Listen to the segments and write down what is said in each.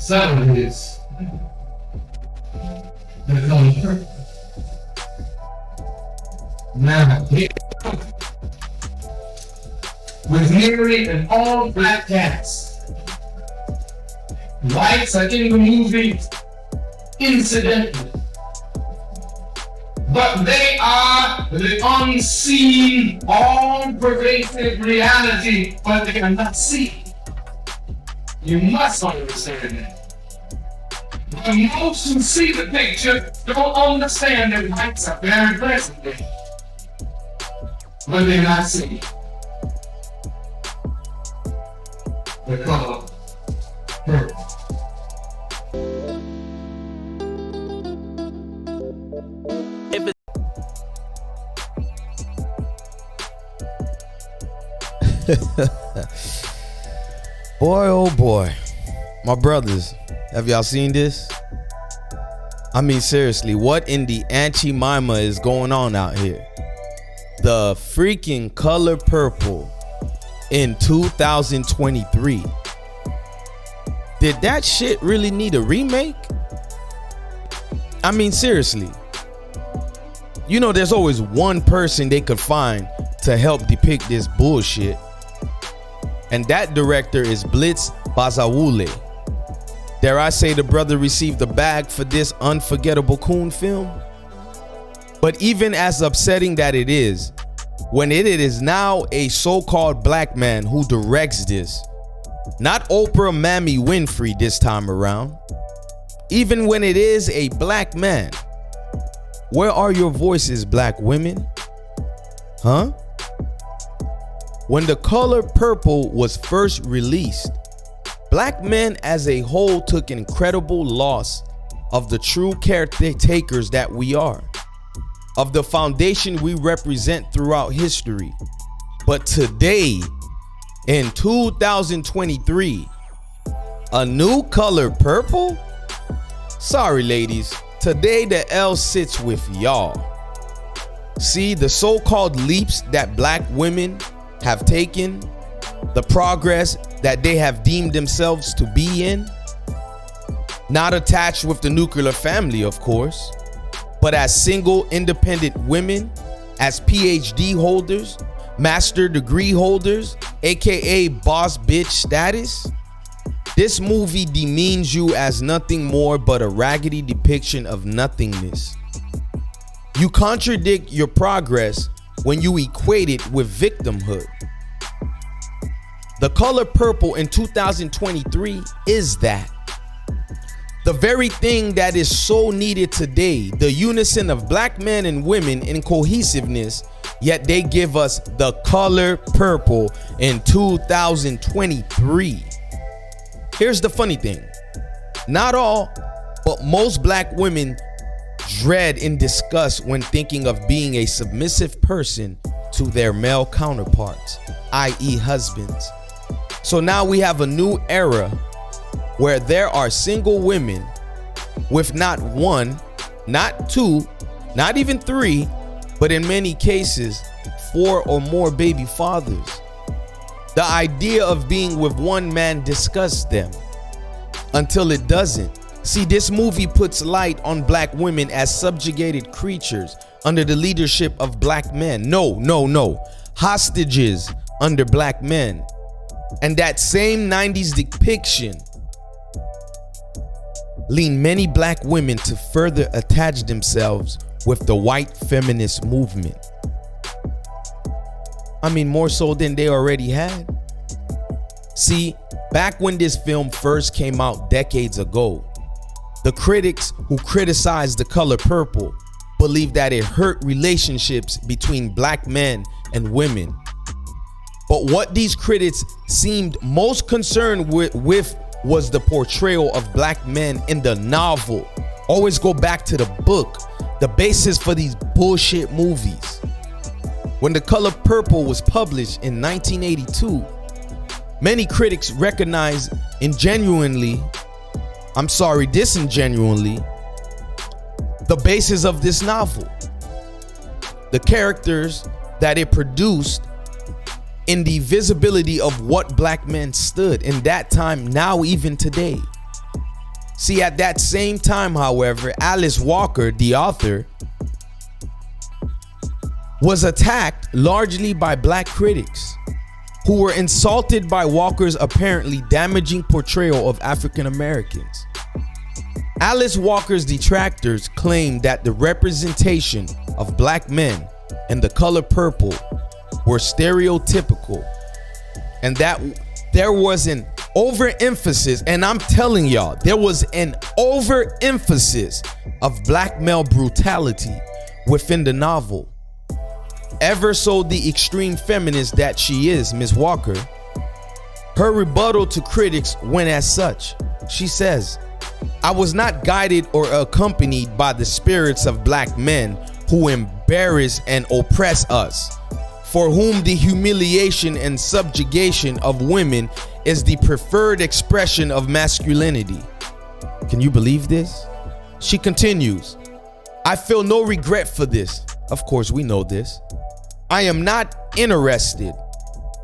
So it is. The color purple. Now, here with nearly an all-black cast. Whites are in the movie incidentally, but they are the unseen, all-pervasive reality, but they are not seen. You must understand that. But most who see the picture don't understand that whites are very present there, but they're not seen. The color purple. Boy, oh boy, my brothers, have y'all seen this? I mean, seriously, what in the anti-mima is going on out here? The freaking color purple in 2023. Did that shit really need a remake? I mean, seriously. You know, there's always one person they could find to help depict this bullshit. And that director is Blitz Bazawule. Dare I say the brother received the bag for this unforgettable coon film? But even as upsetting that it is, when it is now a so-called black man who directs this, not Oprah Mammy Winfrey this time around, even when it is a black man, where are your voices, black women? Huh? When The Color Purple was first released, black men as a whole took incredible loss of the true caretakers that we are, of the foundation we represent throughout history. But today, in 2023, a new color purple? Sorry ladies, today the L sits with y'all. See, the so-called leaps that black women have taken, the progress that they have deemed themselves to be in, not attached with the nuclear family, of course, but as single independent women, as PhD holders, master degree holders, aka boss bitch status. This movie demeans you as nothing more but a raggedy depiction of nothingness. You contradict your progress when you equate it with victimhood. The Color Purple in 2023 is that. The very thing that is so needed today, the unison of black men and women in cohesiveness, yet they give us the color purple in 2023. Here's the funny thing. Not all, but most black women dread and disgust when thinking of being a submissive person to their male counterparts, i.e. husbands. So now we have a new era where there are single women with not one, not two, not even three, but in many cases, 4 or more baby fathers. The idea of being with one man disgusts them until it doesn't. See, this movie puts light on black women as subjugated creatures under the leadership of black men. No. Hostages under black men. And that same 90s depiction lead many black women to further attach themselves with the white feminist movement. I mean, more so than they already had. See, back when this film first came out decades ago, the critics who criticized The Color Purple believed that it hurt relationships between black men and women. But what these critics seemed most concerned with was the portrayal of black men in the novel. Always go back to the book, the basis for these bullshit movies. When The Color Purple was published in 1982, many critics recognized disingenuinely, the basis of this novel. The characters that it produced in the visibility of what black men stood in that time, now even today. See, at that same time, however, Alice Walker, the author, was attacked largely by black critics who were insulted by Walker's apparently damaging portrayal of African Americans. Alice Walker's detractors claimed that the representation of black men in The Color Purple were stereotypical and that there was an overemphasis, and I'm telling y'all, there was an overemphasis of black male brutality within the novel. Ever so the extreme feminist that she is, Ms. Walker, her rebuttal to critics went as such. She says, "I was not guided or accompanied by the spirits of black men who embarrass and oppress us, for whom the humiliation and subjugation of women is the preferred expression of masculinity." Can you believe this? She continues, "I feel no regret for this." Of course, we know this. "I am not interested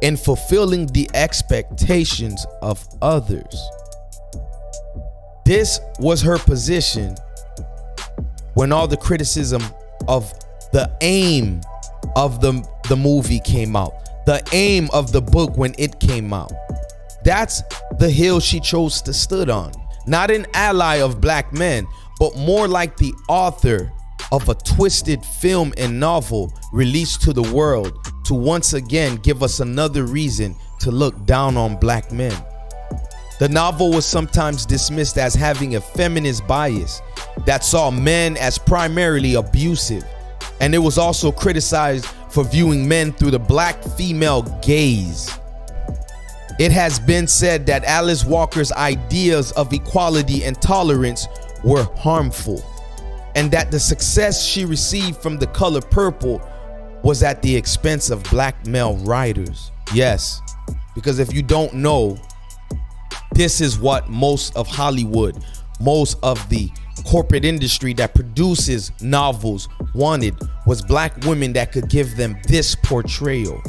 in fulfilling the expectations of others." This was her position when all the criticism of the aim of the movie came out, the aim of the book when it came out. That's the hill she chose to stood on. Not an ally of black men, but more like the author of a twisted film and novel released to the world to once again give us another reason to look down on black men. The novel was sometimes dismissed as having a feminist bias that saw men as primarily abusive, and it was also criticized for viewing men through the black female gaze. It has been said that Alice Walker's ideas of equality and tolerance were harmful, and that the success she received from The Color Purple was at the expense of black male writers. Yes, because if you don't know, this is what most of Hollywood, most of the corporate industry that produces novels wanted, was black women that could give them this portrayal.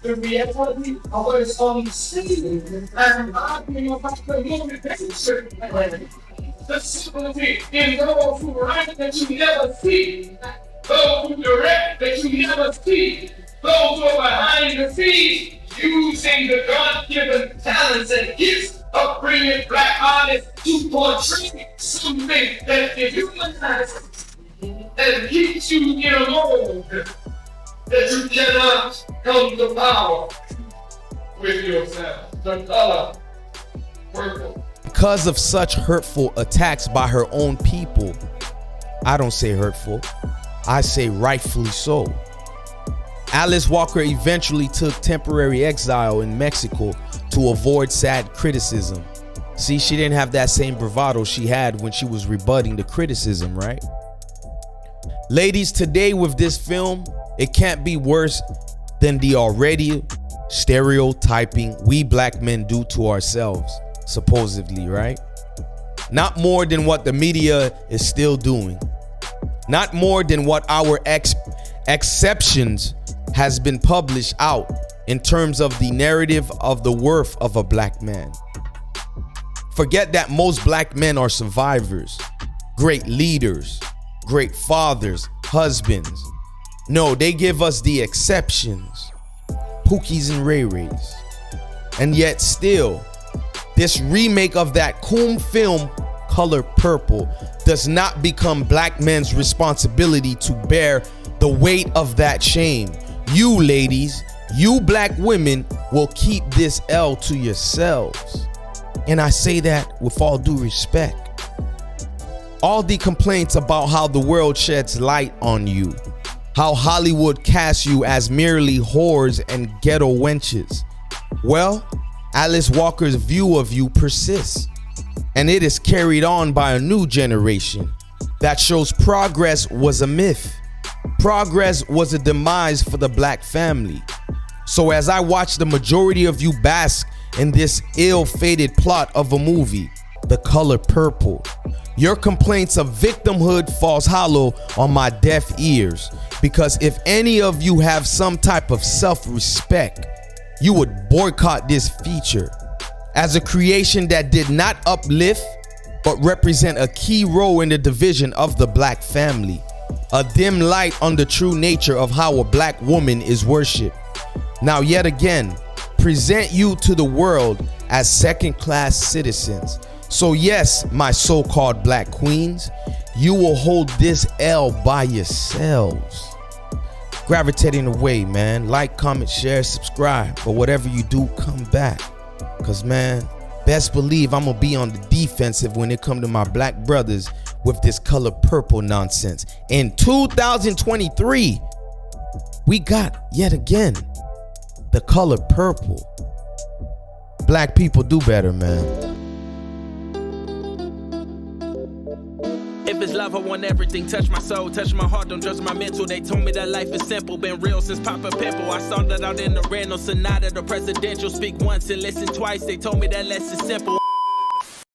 The reality of what is on the scene, and arguing about the limitation. The sympathy in those who write that you never see, those who direct that you never see, those who are behind the scenes using the God-given talents and gifts of brilliant black artists to portray something that dehumanizes and keeps you in a mold that you cannot come to power with yourself. The Color Purple. Because of such hurtful attacks by her own people, I don't say hurtful, I say rightfully so, Alice Walker eventually took temporary exile in Mexico to avoid sad criticism. See, she didn't have that same bravado she had when she was rebutting the criticism, right? Ladies, today with this film, it can't be worse than the already stereotyping we black men do to ourselves, supposedly, right? Not more than what the media is still doing. Not more than what our exceptions has been published out in terms of the narrative of the worth of a black man. Forget that most black men are survivors, great leaders, great fathers, husbands. No, they give us the exceptions, Pookies and Ray Rays. And yet still, this remake of that coon film, Color Purple, does not become black men's responsibility to bear the weight of that shame. You ladies, you black women will keep this L to yourselves. And I say that with all due respect. All the complaints about how the world sheds light on you, how Hollywood casts you as merely whores and ghetto wenches. Well, Alice Walker's view of you persists, and it is carried on by a new generation that shows progress was a myth. Progress was a demise for the black family. So as I watch the majority of you bask in this ill-fated plot of a movie, The Color Purple, your complaints of victimhood falls hollow on my deaf ears, because if any of you have some type of self-respect, you would boycott this feature as a creation that did not uplift but represent a key role in the division of the black family, a dim light on the true nature of how a black woman is worshipped. Now yet again, present you to the world as second-class citizens. So yes, my so-called black queens, you will hold this L by yourselves. Gravitating away, man. Like, comment, share, subscribe. But whatever you do, come back. Cause man, best believe I'm gonna be on the defensive when it come to my black brothers with this color purple nonsense. In 2023, we got yet again the color purple. Black people do better, man. If it's love, I want everything. Touch my soul, touch my heart, don't judge my mental. They told me that life is simple, been real since Papa Pimple. I saw that out in the Renault Sonata, the presidential. Speak once and listen twice. They told me that less is simple.